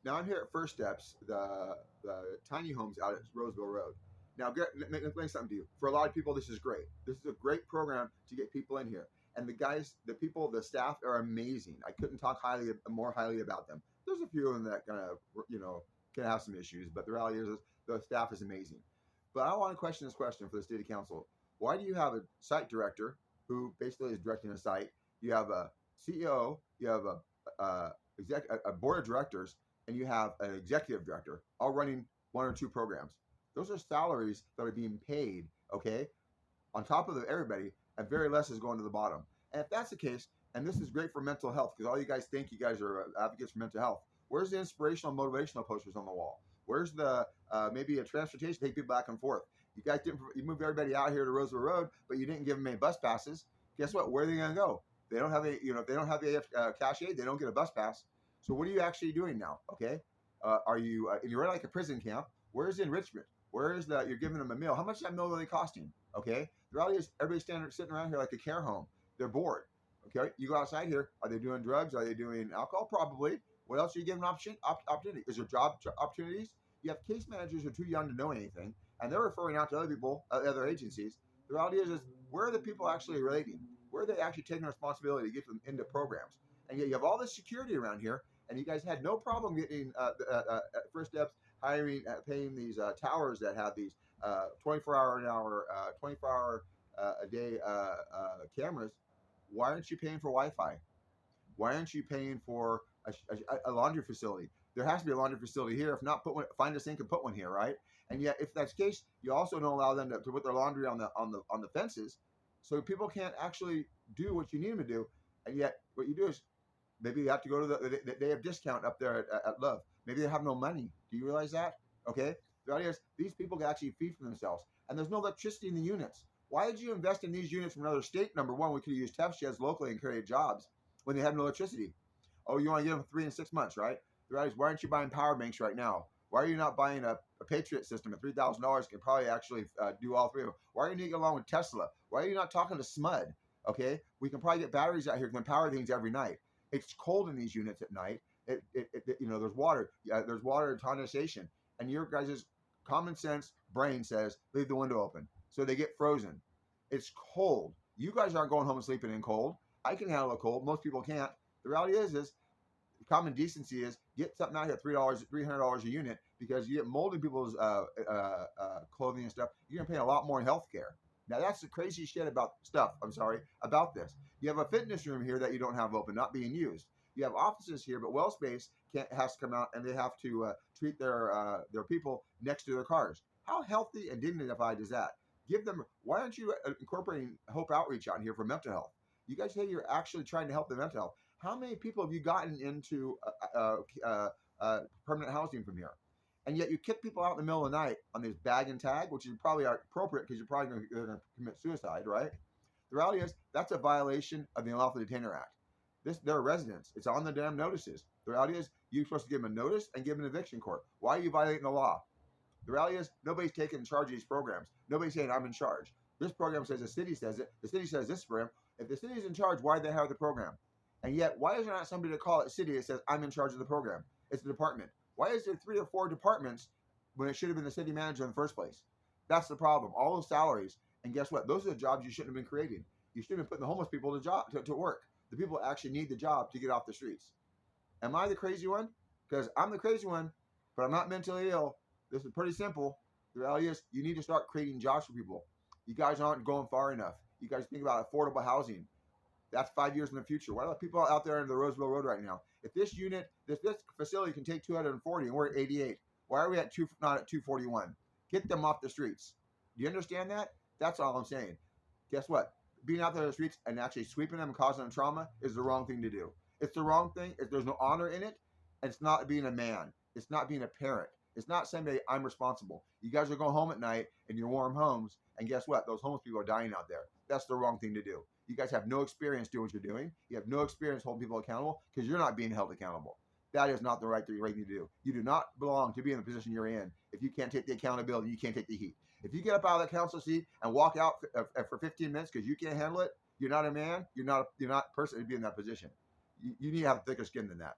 Now I'm here at First Steps, the tiny homes out at Roseville Road. Now, let me explain something to you. For a lot of people, this is great. This is a great program to get people in here. And the guys, the people, the staff are amazing. I couldn't talk more highly about them. There's a few of them that kind of, can have some issues, but the reality is the staff is amazing. But I want to question this question for the City Council. Why do you have a site director who basically is directing a site? You have a CEO, you have a board of directors, and you have an executive director all running one or two programs. Those are salaries that are being paid, okay, on top of everybody, and very less is going to the bottom. And if that's the case, and this is great for mental health, because all you guys think you guys are advocates for mental health, where's the inspirational, motivational posters on the wall? Where's the maybe a transportation to take people back and forth? You guys didn't. You moved everybody out here to Roseville Road, but you didn't give them any bus passes. Guess what? Where are they going to go? They don't have a, if they don't have a cash aid, they don't get a bus pass. So what are you actually doing now? Okay, are you? You're in like a prison camp. Where's the enrichment? Where is that? You're giving them a meal. How much is that meal really costing? Okay, the reality is everybody's sitting around here like a care home. They're bored. Okay, you go outside here. Are they doing drugs? Are they doing alcohol? Probably. What else are you giving opportunity? Is there job opportunities? You have case managers who are too young to know anything, and they're referring out to other people, other agencies. The reality is where are the people actually relating? Where are they actually taking responsibility to get them into programs? And yet you have all this security around here, and you guys had no problem getting First Steps hiring, paying these towers that have these 24-hour an hour, 24-hour a day cameras. Why aren't you paying for Wi-Fi? Why aren't you paying for a laundry facility? There has to be a laundry facility here. If not, find a sink and put one here, right? And yet, if that's the case, you also don't allow them to put their laundry on the fences, so people can't actually do what you need them to do. And yet, what you do is maybe you have to go to they have discount up there at Love. Maybe they have no money. Do you realize that? Okay. The reality is these people can actually feed for themselves, and there's no electricity in the units. Why did you invest in these units from another state? Number one, we could have used TEF sheds locally and created jobs when they had no electricity. Oh, you want to give them 3 and 6 months, right? The reality is, why aren't you buying power banks right now? Why are you not buying a Patriot system at $3,000 can probably actually do all three of them? Why are you getting along with Tesla? Why are you not talking to SMUD? Okay, we can probably get batteries out here can power things every night. It's cold in these units at night. There's water. There's water condensation, and your guys' common sense brain says leave the window open, so they get frozen. It's cold. You guys aren't going home and sleeping in cold. I can handle a cold. Most people can't. The reality is common decency is get something out here $300 a unit, because you get mold in people's clothing and stuff. You're gonna pay a lot more in healthcare. Now that's the crazy shit about this. You have a fitness room here that you don't have open, not being used. You have offices here, but Wellspace has to come out and they have to treat their people next to their cars. How healthy and dignified is that? Give them. Why aren't you incorporating Hope Outreach out here for mental health? You guys say you're actually trying to help the mental health. How many people have you gotten into permanent housing from here? And yet you kick people out in the middle of the night on this bag and tag, which is probably appropriate because you're probably going to commit suicide, right? The reality is that's a violation of the Unlawful Detainer Act. They're residents. It's on the damn notices. The reality is you're supposed to give them a notice and give them an eviction court. Why are you violating the law? The reality is nobody's taking charge of these programs. Nobody's saying I'm in charge. This program says the city says it. The city says this program. If the city is in charge, why do they have the program? And yet, why is there not somebody to call it city that says I'm in charge of the program? It's the department. Why is there 3 or 4 departments when it should have been the city manager in the first place? That's the problem. All those salaries, and guess what? Those are the jobs you shouldn't have been creating. You should have been putting the homeless people to work. The people that actually need the job to get off the streets. Am I the crazy one? Because I'm the crazy one, but I'm not mentally ill. This is pretty simple. The reality is you need to start creating jobs for people. You guys aren't going far enough. You guys think about affordable housing. That's 5 years in the future. What are the people out there in the Roseville Road right now? If this facility can take 240 and we're at 88, why are we not at 241? Get them off the streets. Do you understand that? That's all I'm saying. Guess what? Being out there in the streets and actually sweeping them and causing them trauma is the wrong thing to do. It's the wrong thing. There's no honor in it. And it's not being a man. It's not being a parent. It's not saying I'm responsible. You guys are going home at night in your warm homes, and guess what? Those homeless people are dying out there. That's the wrong thing to do. You guys have no experience doing what you're doing. You have no experience holding people accountable because you're not being held accountable. That is not the right thing to do. You do not belong to be in the position you're in if you can't take the accountability, you can't take the heat. If you get up out of the council seat and walk out for 15 minutes because you can't handle it, you're not a man. You're not a person to be in that position. You need to have thicker skin than that.